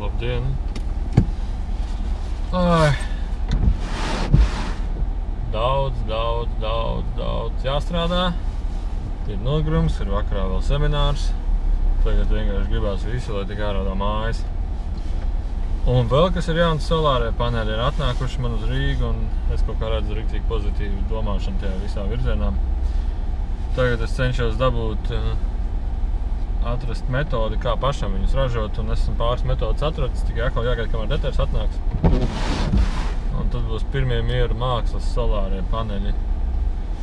Labdien! Ai. Daudz jāstrādā. Ir nogrums, ir vakarā vēl seminārs. Tagad vienkārši gribās visu, lai tik ārā no mājas. Un vēl, kas ir jauns, solārie paneļi ir atnākuši man uz Rīgu, un es kaut kā redzu riktīgi pozitīvu domāšanu tajā visā virzienā. Tagad es cenšos dabūt, atrast metodi, kā pašam viņus ražot, un esmu pāris metodas atradis, tikai atkal jāgaida, kamēr deters atnāks. Un tad būs pirmie mieru mākslas solārie paneļi.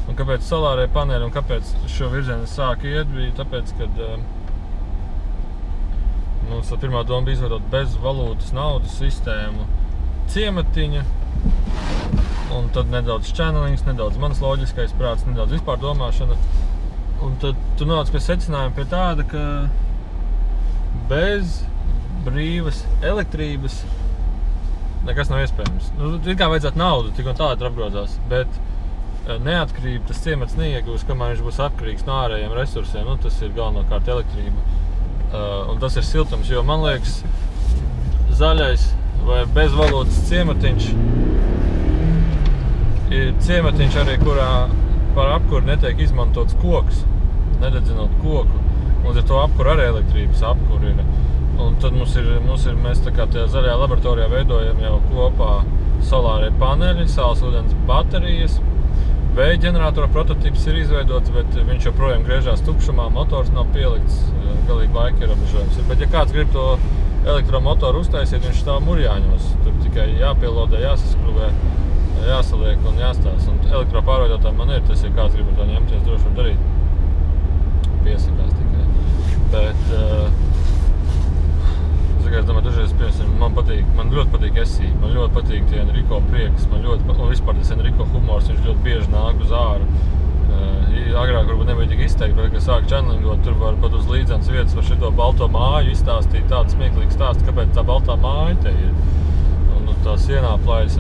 Un kāpēc solārie paneļi un kāpēc šo virzienu sāku iet, bija tāpēc, kad mums pirmā doma bija izveidot bezvalūtas naudas sistēmu ciematiņa, un tad nedaudz channelings, nedaudz manas loģiskais prāts, nedaudz vispār domāšana. Un tad tu nāc pie secinājuma pie tāda, ka bez brīvas elektrības nekas nav iespējams. Ir kā vajadzētu naudu, tik un tā apgrozās, bet neatkarība tas ciemats neiegūs, kamēr viņš būs atkarīgs no ārējiem resursiem. Tas ir galvenokārt elektrība. Un tas ir siltums, jo man liekas, zaļais vai bezvalūtas ciematiņš ir ciematiņš arī, kurā par apkuri netiek izmantots koks, nededzinot koku. Līdz ar to apkuri arī elektrības apkuri ir. Un tad mēs tā kā tajā zaļajā laboratorijā veidojam jau kopā solārie paneļi, saules ūdens baterijas. Vēja ģeneratora prototips ir izveidots, bet viņš joprojām griežās tukšumā, motors nav pielikts, galīgi laika ierobežojums. Bet ja kāds grib to elektromotoru uztaisīt, viņš stāv Murjāņos. Tur tikai jāpielodē, jāsaskruvē, jāsaliek un jāstās. Un elektropārveidotāji man ir, tas, ja kāds grib ar to ņemties, droši var darīt. Piesakās tikai. Bet es domāju, dažreiz, piemēram, man ļoti patīk SI, man ļoti patīk tie Enrico prieks, un vispār tas Enrico humors, viņš ļoti bieži nāk uz āru. Agrāk varbūt nebija tik izteikti, bet, kad sāk channelingot, tur var pat uz līdzenas vietas var šito balto māju izstāstīt tādu smieklīgu stāstu, kāpēc tā baltā māja te ir. Un tā sienā plaisa.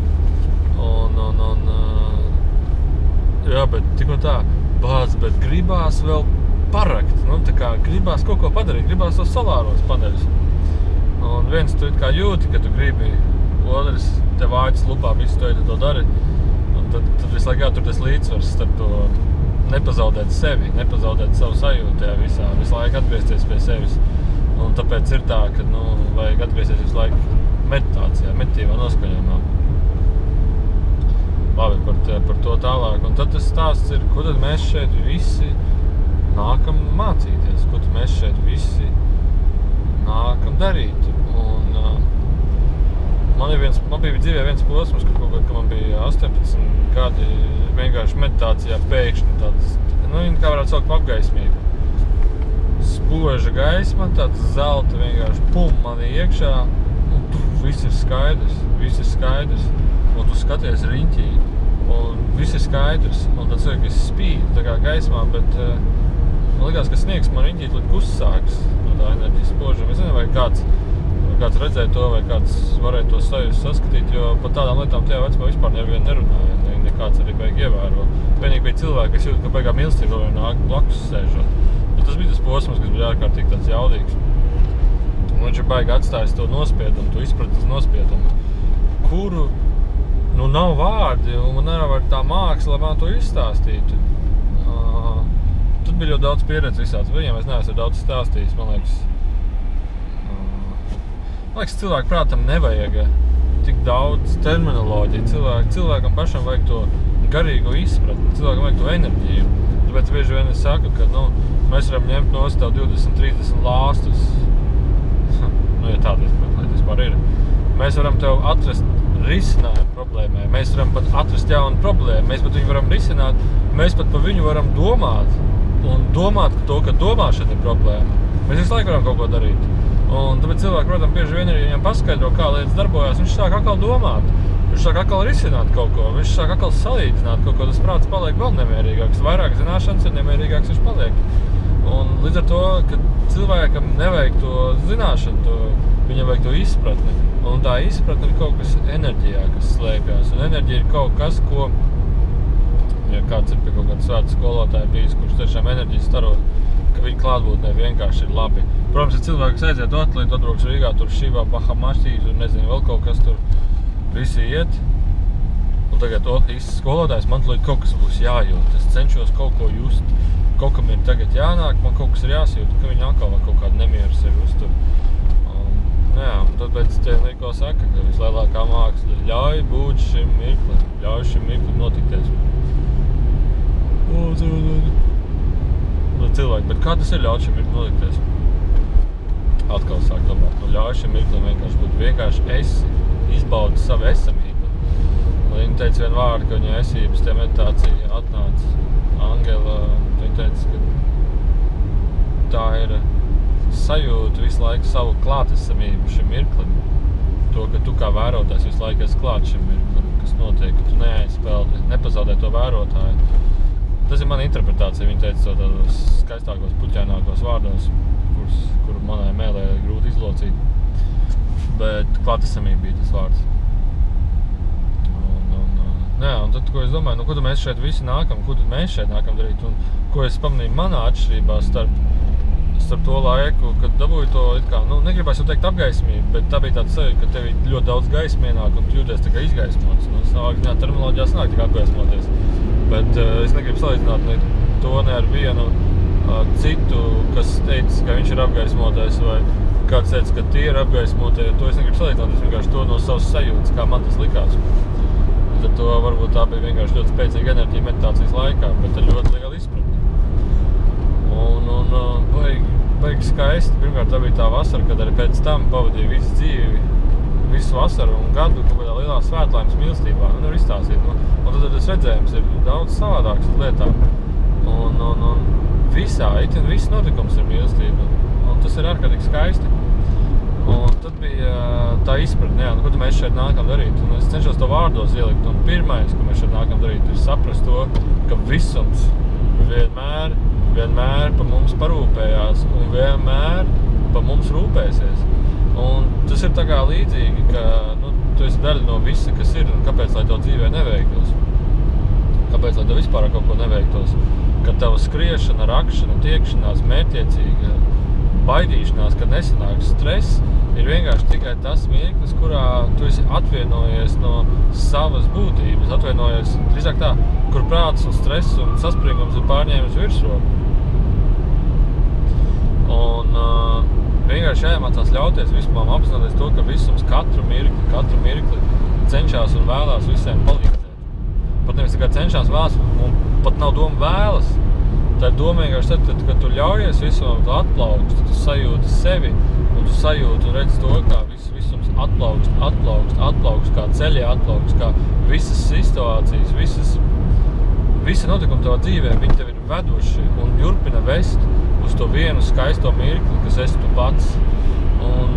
Jā, bet tik un tā, bet gribās vēl parakt, tā kā gribās kaut ko padarīt, gribās tos solāros paneļus. Un viens tu it kā jūti, ka tu gribi, otrs tev āķis lupā visu to dari. Un tad visu laiku jātur tas līdzsvars starp to nepazaudēt sevi, nepazaudēt savu sajūtu tajā visā, visu laiku atgriezties pie sevis. Un tāpēc ir tā, ka vajag atgriezties visu laiku meditācijā, meditīvā noskaņojumā. Labi, par to tālāk. Un tad tas stāsts ir, ko tad mēs šeit visi nākam mācīties, ko tad mēs šeit visi nākam darīt. Un man bija dzīvē viens posms, kad man bija 18 gadi vienkārši meditācijā pēkšņi tāds, kā varētu saukt apgaismīgu. Spoža gaisma, tāds zelta vienkārši manī iekšā, un viss ir skaidrs, un tu skaties riņķī, un viss ir skaidrs, un tad cilvēks spīd tā kā gaismā, bet man likās, ka sniegs man riņķī līdz uzsāks no tā enerģijas spožuma. Es nezinu, vai kāds redzēja to, vai kāds varēja to sajust saskatīt, jo par tādām lietām tajā vecumā vispār nevienu nerunāja, nekāds arī beigi ievēro. Vienīgi bija cilvēki, kas jūt, ka beigā mīlestība vēl nāk blakus sēžot. Bet tas bija tas posms, kas bija ārkārtīgi tāds jaudīgs. Un viņš ir baigi atstājis to nospiedumu, to izpratas nospiedumu, kuru, nav vārdi, un man nevar tā māksla, lai man to izstāstītu. Tad bija ļoti daudz pieredze visāds. Viņiem es neesmu daudz stāstījis, man liekas. Cilvēku prātam nevajag tik daudz terminoloģiju. Cilvēkam pašam vajag to garīgo izpratni, cilvēkam vajag to enerģiju. Tāpēc bieži vien es saku, ka mēs varam ņemt nost tev 20-30 lāstus. Ja tāda vispār ir. Mēs varam tev atrast risinājumu problēmai. Mēs varam pat atrast jaunu problēmu. Mēs pat viņu varam risināt. Mēs pat par viņu varam domāt. Un domāt ka domāšana ir problēma. Mēs visu laiku varam kaut ko darīt. Un tāpēc cilvēki, protams, bieži vien ir, ja viņam paskaidro, kā lietas darbojās, viņš sāk atkal domāt. Viņš sāk atkal risināt kaut ko. Viņš sāk atkal salīdzināt kaut ko. Tas prāts paliek vēl nemierīgāks. Vairāk zināšanas ir nemierīgāks viņš paliek. Un līdz ar to, ka cilvēkam nevajag to zināšanu, viņam vajag to izpratni. Un tā izpratne ir kaut kas enerģijā, kas slēpjas. Un enerģija ir kaut kas, ko ja kāds ir pie kaut kāda svēta skolotāja bijis, kurš tiešām enerģijas staro, ka viņa klātbūtnē vienkārši ir labi. Protams, ja cilvēki aiziet atliet, atbrauks Rīgā, tur Šivā, Bahamaštī, tur nezinu, vēl kaut kas tur visi iet. Un tagad, īsts skolotājs, man līdz kaut kas būs jājūt. Es cenšos kaut ko just, kaut kam ir tagad jānāk, man kaut kas ir jāsajūt, ka viņi atkal var kaut kādu nemieru sevi uztur. Un tad pēc tie Niko saka, ka vislielākā māksla ļauj būt šim mirklim, ļauj šim mirklim notikties. Cilvēki, bet kā tas ir ļaut šim mirklim notikties? Atkal sāk domāt, ļauj šim mirklim vienkārši būt, vienkārši esi, izbaudi savu esamību. Viņa teica vienu vārdu, ka viņa esības tie meditācija atnāca Angela, viņa teica, ka tā ir sajūta visu laiku savu klātesamību šim mirklim. To, ka tu kā vērotājs visu laiku esi klāt šim mirklim, kas notiek, ka tu neaizspēldi, nepazaudē to vērotāju. Tas ir mana interpretācija, viņa teica to tādos skaistākos, puķainākos vārdos, kuru manai mēlē grūti izlocīt. Bet klātesamība bija tas vārds. Un tad, ko es domāju, ko tad mēs šeit visi nākam, ko tad mēs šeit nākam darīt, un ko es pamanīju manā atšķirībā starp to laiku, kad dabūju to, negribēs jau teikt apgaismību, bet tā bija tāda sajūta, ka tev ļoti daudz gaisma ienāk, un tu jūties tā kā izgaismots. Savāk ziņā terminoloģijā sanāk tik apgaismoties. Bet es negribu salīdzināt to ne ar vienu citu, kas teica, ka viņš ir apgaismotais, vai kāds teica, ka tie ir apgaismotie. To es negribu salīdzināt, es vienkārši to no savas sajūtas, kā man tas likās. Tad to varbūt tā bija vienkārši ļoti spēcīga enerģija meditācijas laikā, bet ar ļoti lielu izpratni. Un baigi skaisti. Pirmkārt, tā bija tā vasara, kad arī pēc tam pavadīju visu dzīvi, visu vasaru un gadu kaut kādā lielā svētlaimes mīlestībā. Nevar izstāstīt. Un tad tas redzējums ir daudz savādāks uz lietām. Un itin viss notikums ir mīlestība. Un tas ir ārkārtīgi skaisti. Un tad bija tā izpratne, ko tad mēs šeit nākam darīt. Un es cenšos to vārdos ielikt. Un pirmais, ko mēs šeit nākam darīt, ir saprast to, ka visums vienmēr pa mums parūpējās un vienmēr pa mums rūpēsies. Un tas ir tā kā līdzīgi, ka tu esi daļa no visa, kas ir, un kāpēc, lai to dzīvē neveiktos? Kāpēc, lai tev vispār kaut ko neveiktos? Kad tava skriešana, rakšana, tiekšanās, mērķiecīga, baidīšanās, kad nesanāk stress, ir vienkārši tikai tas mirklis, kurā tu esi atvienojies no savas būtības, atvienojies drīzāk tā, kur prāts un stress un saspringums ir pārņēmis virsroku. Un vienkārši jāiemācās ļauties vispār apzināties to, ka visums katru mirkli cenšas un vēlās visiem palīdzēt. Pat nevis tikai cenšas vēlas, un pat nav doma vēlas. Tā ir doma vienkārši tad, kad tu ļaujies visam, tu atplaukst, tu sajūti sevi, un tu sajūti un redzi to, kā visums atplaukst, kā ceļi atplaukst, kā visas situācijas, visi notikumi tavā dzīvē, viņi tev ir veduši un turpina vest uz to vienu skaisto mirkli, kas esi tu pats. Un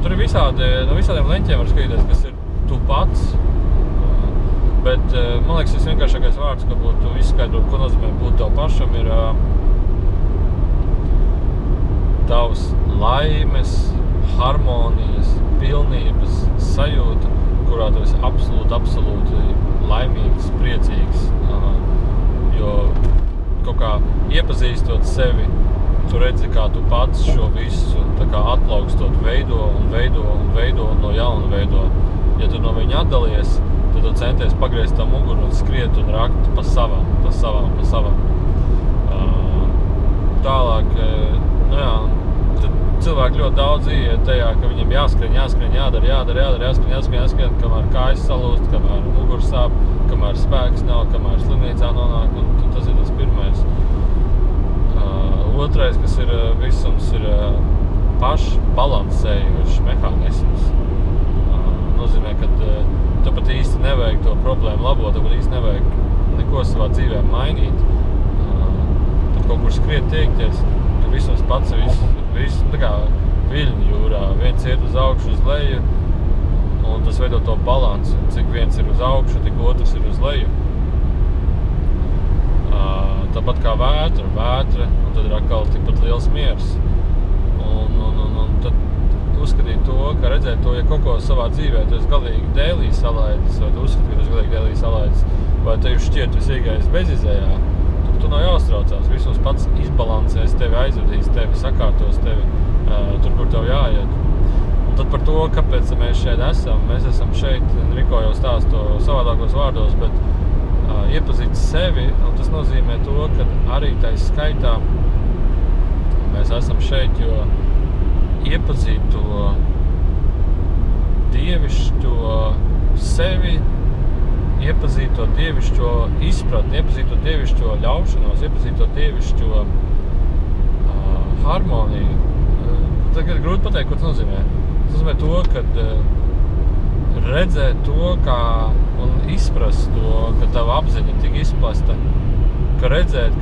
tur ir no visādiem leņķiem var skatīties, kas ir tu pats. Bet, man liekas, tas vienkāršākais vārds, ka būtu izskaidrot, ko nozīmē būt tev pašam, ir tavs laimes, harmonijas, pilnības sajūta, kurā tu esi absolūti laimīgs, priecīgs. Jo kaut kā iepazīstot sevi, tu redzi, kā tu pats šo visu tā kā atplaukstot veido no jauna veido. Ja tu no viņa atdalies, tad tu centies pagriezt tā muguru un skriet un rakt pa savam. Tālāk, tad cilvēki ļoti daudz iet tajā, ka viņiem jāskrien, jāskrien, kamēr kājas salūst, kamēr mugurs sāp, kamēr spēks nav, kamēr slimnīcā nonāk, un tas ir tas pirmais. Otrais, kas ir visums, ir pašbalansējošs mehānisms. Nozīmē, ka tu pat īsti nevajag to problēmu labot, tu pat īsti nevajag neko savā dzīvē mainīt. Pat kaut kur skriet tiekties, ka visums pats viss tā kā viļņu jūrā. Viens iet uz augšu, uz leju, un tas veido to balansu. Cik viens ir uz augšu, tik otrs ir uz leju. Tāpat kā vētra, un tad ir atkal tikpat liels miers. Un tad uzskatīt to, ka redzēt to, ja kaut ko savā dzīvē tu esi galīgi dēlī salaidis, vai tu uzskati, ka tu esi galīgi dēlī salaidis, vai tev šķiet visīgais bezizējā, tad tu nav jāuztraucās. Visus pats izbalansēs, tevi aizvedīs, tevi sakārtos, tevi tur, kur tev jāiet. Un tad par to, kāpēc mēs šeit esam. Mēs esam šeit, Riko jau stāst to savādākos vārdos, bet iepazīt sevi, un tas nozīmē to, ka arī tais skaitā mēs esam šeit, jo iepazīt to dievišķo sevi, iepazīt to dievišķo izpratni, iepazīt to dievišķo ļaušanos, iepazīt to dievišķo harmoniju. Tagad grūti pateikt, ko tas nozīmē. Tas nozīmē to, kad redzēt to, kā un izprast to, ka tava apziņa tik izplasta, ka redzēt,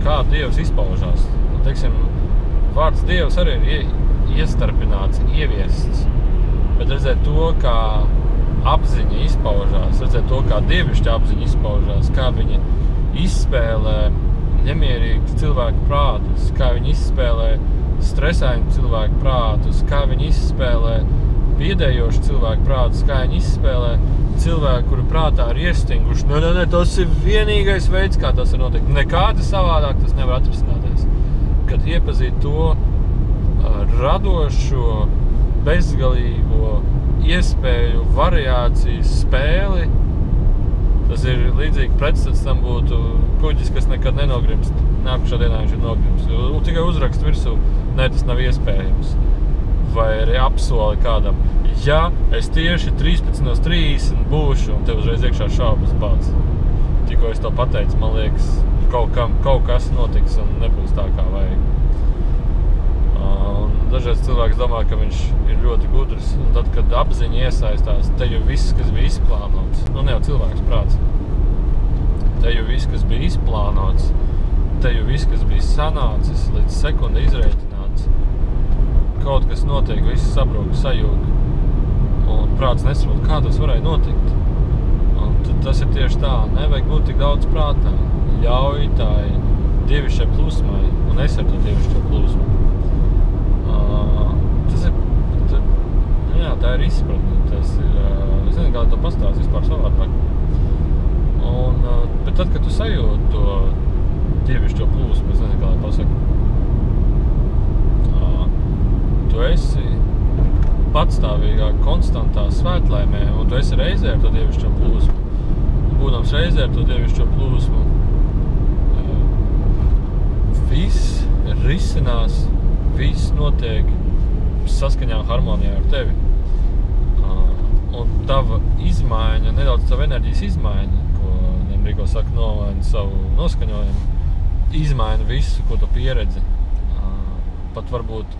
kā Dievs izpaužās. Un, teiksim, vārds Dievs arī ir iestarpināts, ieviests, bet redzēt to, kā apziņa izpaužās, redzēt to, kā dievišķa apziņa izpaužās, kā viņa izspēlē nemierīgus cilvēku prātus, kā viņa izspēlē stresaini cilvēku prātus, kā viņa izspēlē biedējoši cilvēku prātus, kā viņa izspēlē cilvēku, kuri prātā ir iestinguši. Nē, tas ir vienīgais veids, kā tas ir notikt. Nekādi savādāk tas nevar atrisināties. Kad iepazīt to radošo, bezgalīgo iespēju, variācijas spēli, tas ir līdzīgi pretstats tam būtu kuģis, kas nekad nenogrimst. Nākušā dienā viņš ir nogrimst. Tikai uzrakst virsū, nē, tas nav iespējams. Vai arī apsoli kādam, ja es tieši 13:30 būšu, un tev uzreiz iekšā šaubas bāc. Tikko es to pateicu, man liekas, kaut kas notiks un nebūs tā, kā vajag. Dažreiz cilvēks domā, ka viņš ir ļoti gudrs, un tad, kad apziņa iesaistās, te jau viss, kas bija izplānots, ne jau cilvēks prāts, te jau viss, kas bija izplānots, te jau viss, kas bija sanācis, līdz sekundi izreikināts, kaut kas notiek, viss sabrūk, sajūg, un prāts nesaprot, kā tas varēja notikt. Un tas ir tieši tā, nevajag būt tik daudz prātā, ļauj tai dievišķai plūsmai, un es ar to dievišķo plūsmu. Tā ir izpratne, tas ir, es nezinu, kā to pastāst vispār savādāk. Bet tad, kad tu sajūti to dievišķo plūsmu, es nezinu, kā to pasaku, tu esi patstāvīgā, konstantā svētlaimē, un tu esi reizē ar to dievišķo plūsmu. Būdams reizē ar to dievišķo plūsmu, viss risinās, viss notiek saskaņā harmonijā ar tevi. Un tava izmaiņa, nedaudz tava enerģijas izmaiņa, ko Riko saka, nomaina savu noskaņojumu, izmaina visu, ko tu pieredzi. Pat varbūt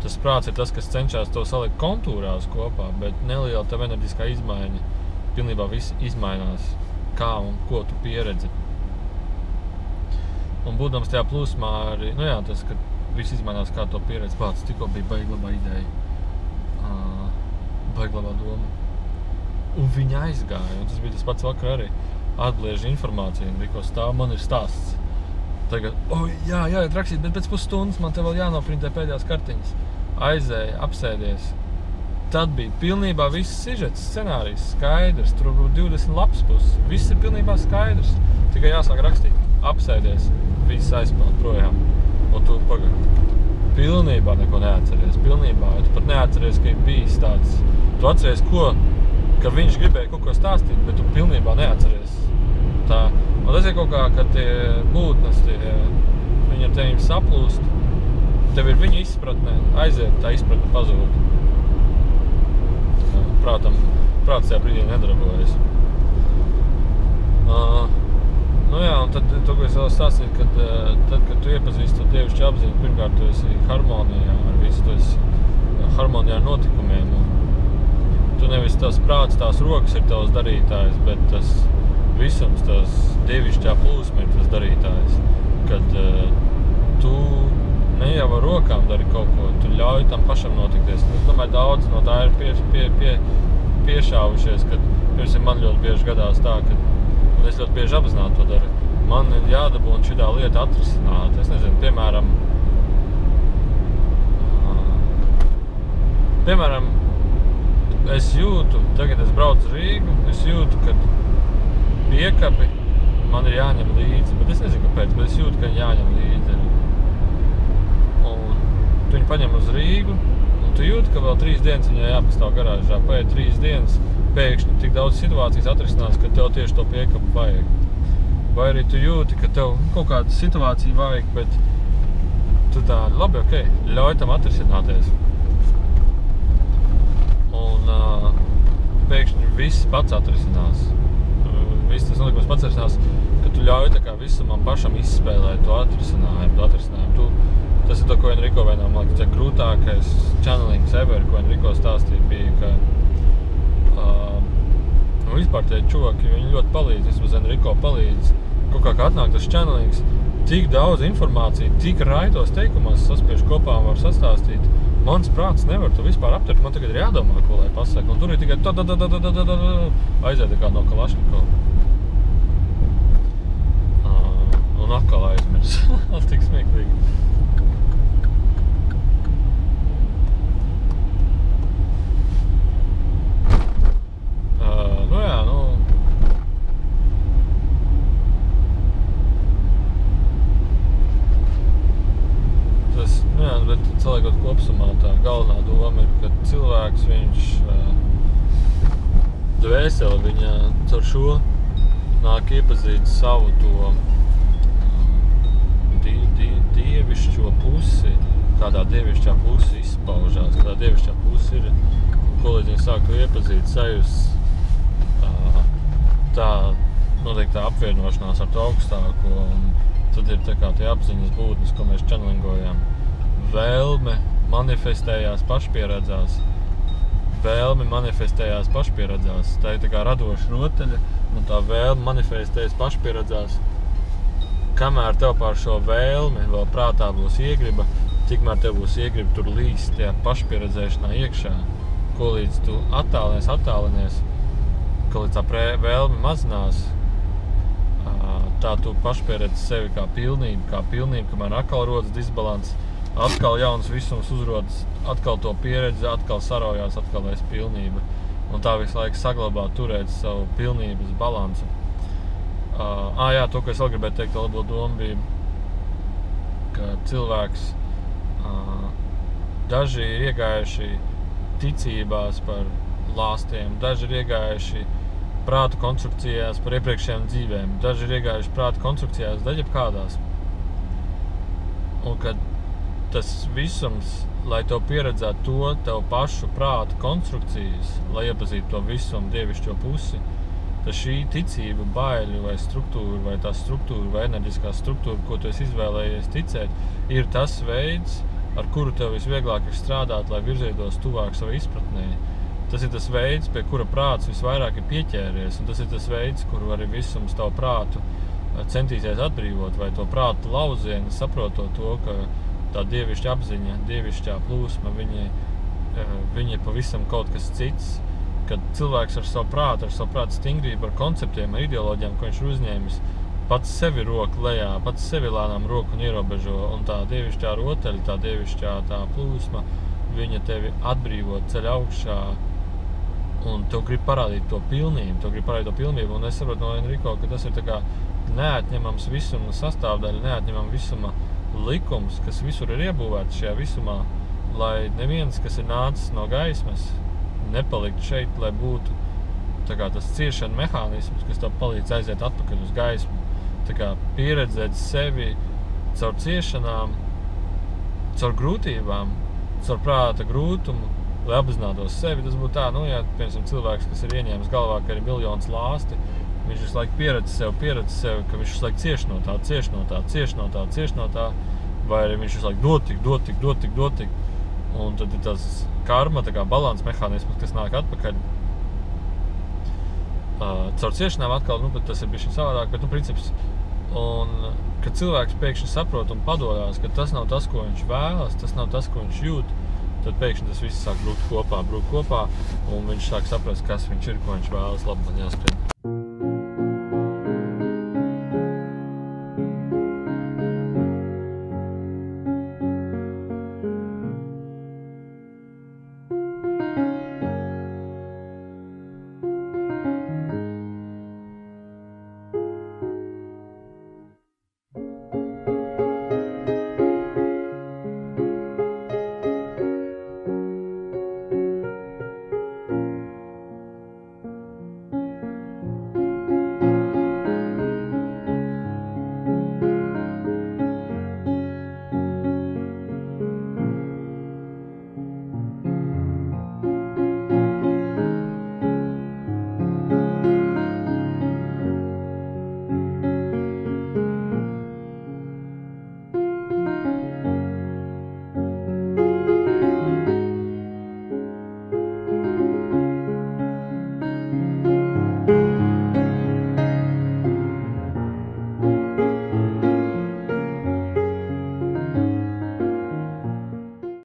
tas prāts ir tas, kas cenšas to salikt kontūrās kopā, bet neliela tava enerģiskā izmaiņa, pilnībā viss izmainās, kā un ko tu pieredzi. Un būdams tajā plūsmā arī, tas, ka viss izmainās, kā to pieredzi, pats tikko bija baiglabā ideja. Baiglabā doma. Un viņa aizgāja, un tas bija tas pats vakar arī. Atbliež informāciju, un Riko stāv, man ir stāsts. Tagad, jā, rakstīt, bet pēc pusstundas man te vēl jānoprintē pēdējās kartiņas. Aizēja, apsēdies. Tad bija pilnībā viss sižets, scenārijs skaidrs, tur būtu 20 lapas puses. Viss ir pilnībā skaidrs. Tikai jāsāk rakstīt. Apsēdies, viss aizpeld projām. Un tu pilnībā neko neatceries. Pilnībā, ja tu pat neatceries, ka ir bijis tāds. Tu atceries, ka viņš gribēja kaut ko stāstīt, bet tu pilnībā neatceries. Un tas ir kaut kā, ka tie būtnes, viņi ar tevi saplūst, tev ir viņa izpratne, aiziet, tā izpratne pazūd. Prāts tajā brīdī nedarbojas. Un tad, to, ko es vēl stāstīju, tad, kad tu iepazīsti to dievišķu apziņu, pirmkārt, tu esi harmonijā ar visu, tu esi harmonijā ar notikumiem. Tu nevis tās prāts, tās rokas ir tavs darītājs, bet tas visums, tās dievišķā plūsma ir tas darītājs. Kad tu ne jau ar rokām dari kaut ko, tu ļauj tam pašam notikties. Es domāju, daudz no tā ir piešāvušies, kad, piemēram, man ļoti bieži gadās tā, ka es ļoti bieži apzināti to daru. Man ir jādabūna šitā lieta atrisināt. Es nezinu, piemēram, es jūtu, tagad es braucu uz Rīgu, es jūtu, kad piekapi man ir jāņem līdzi, bet es nezinu, kāpēc, bet es jūtu, ka jāņem līdzi. Un tu viņu paņem uz Rīgu, un tu jūti, ka vēl 3 dienas viņai jāpastāv garāžā. Paiet 3 dienas, pēkšņi tik daudz situācijas atrisinās, ka tev tieši to piekapu vajag. Vai arī tu jūti, ka tev kaut kāda situācija vajag, bet tu tā, labi, okei, ļauj tam atrisināties. Un pēkšņi viss pats atrisinās. Viss tas notikums pats atrisinās, ka tu ļauj tā kā visumam pašam izspēlēt to atrisinājumu. Tas ir to, ko Enrico vienā, man liekas, krūtākais channelings ever, ko Enrico stāstīja, bija, ka vispār tie čuvaki, viņi ļoti palīdz, vismaz Enrico palīdz. Kaut kā atnāk tas channelings, tik daudz informācija, tik raitos teikumos saspiež kopā un var sastāstīt. Mans prāts nevar to vispār aptvert, man tagad ir jādomā, ko lai pasaka. Un tur ir tikai aiziet kā no Kalašnikova. Un atkal aizmirs. Tik smieklīgi. Bet saliekot kopsumā, tā galvenā doma ir, ka cilvēks, viņš dvēseli viņa caur šo nāk iepazīt savu to dievišķo pusi, kādā dievišķā pusi izpaužās, kādā dievišķā pusi ir, ko līdz viņi sāk to iepazīt, sajust tā noteikti tā apvienošanās ar to augstāko, un tad ir tā kā tie apziņas būtnes, ko mēs čannelingojam. Vēlme manifestējās pašpieredzās. Tā ir tā kā radoša rotaļa, un tā vēlme manifestējas pašpieredzās. Kamēr tev pār šo vēlmi vēl prātā būs iegriba, tikmēr tev būs iegriba tur līst tajā pašpieredzēšanā iekšā. Ko līdz tu attālinies, ka līdz tā vēlme mazinās, tā tu pašpieredzi sevi kā pilnību, kamēr atkal rodas disbalans, atkal jauns visums uzrodas, atkal to pieredzi, atkal saraujās, atkal vairs pilnība. Un tā visu laiku saglabāt, turēt savu pilnības balansu. Jā, to, ko es vēl gribēju teikt, labo doma bija, ka cilvēks, daži ir iegājuši ticībās par lāstiem, daži ir iegājuši prātu konstrukcijās par iepriekšējām dzīvēm, daži ir iegājuši prātu konstrukcijās daļjebkādās. Un kad tas visums, lai tev pieredzētu to tev pašu prātu konstrukcijas, lai iepazītu to visumu dievišķo pusi, tad šī ticība, baiļu vai struktūra, vai tā struktūra, vai enerģiskā struktūra, ko tu esi izvēlējies ticēt, ir tas veids, ar kuru tev visvieglāk ir strādāt, lai virzietos tuvāk savai izpratnē. Tas ir tas veids, pie kura prāts visvairāk ir pieķēries, un tas ir tas veids, kuru arī visums tavu prātu centīsies atbrīvot, vai to prātu lauzienu, saprotot to, ka tā dievišķa apziņa, dievišķā plūsma, viņa ir pavisam kaut kas cits, kad cilvēks ar savu prātu stingrību, ar konceptiem, ar ideoloģijām, ko viņš ir uzņēmis, pats sevi roku lejā, pats sevi lēnām roku un ierobežo, un tā dievišķā rotaļa, tā dievišķā tā plūsma, viņa tevi atbrīvot ceļ augšā, un tev grib parādīt to pilnību, un es saprotu no Enrico, ka tas ir tā kā neatņemams visuma sastāvdaļa, neatņemama visuma likums, kas visur ir iebūvēts šajā visumā, lai neviens, kas ir nācis no gaismas, nepalikt šeit, lai būtu tā kā tas ciešana mehānisms, kas tev palīdz aiziet atpakaļ uz gaismu. Tā kā pieredzēt sevi caur ciešanām, caur grūtībām, caur prāta grūtumu, lai apzinātos sevi. Tas būtu tā, ja, piemēram, cilvēks, kas ir ieņēmis galvā, ka ir miljonus lāsti, viņš visu laiku pieredz sevi, ka viņš visu laiku cieš no tā, vai arī viņš visu laiku dod tik. Un tad ir tas karma, tā kā balans mehānisms, kas nāk atpakaļ. Caur ciešanām atkal, bet tas ir bišķiņ savādāk, bet, princips, un kad cilvēks pēkšņi saprot un padodās, ka tas nav tas, ko viņš vēlas, tas nav tas, ko viņš jūt, tad pēkšņi tas viss sāk brūkt kopā, un viņš sāk saprast, kas viņš ir, ko viņš vēlas, labi, man jāskrien.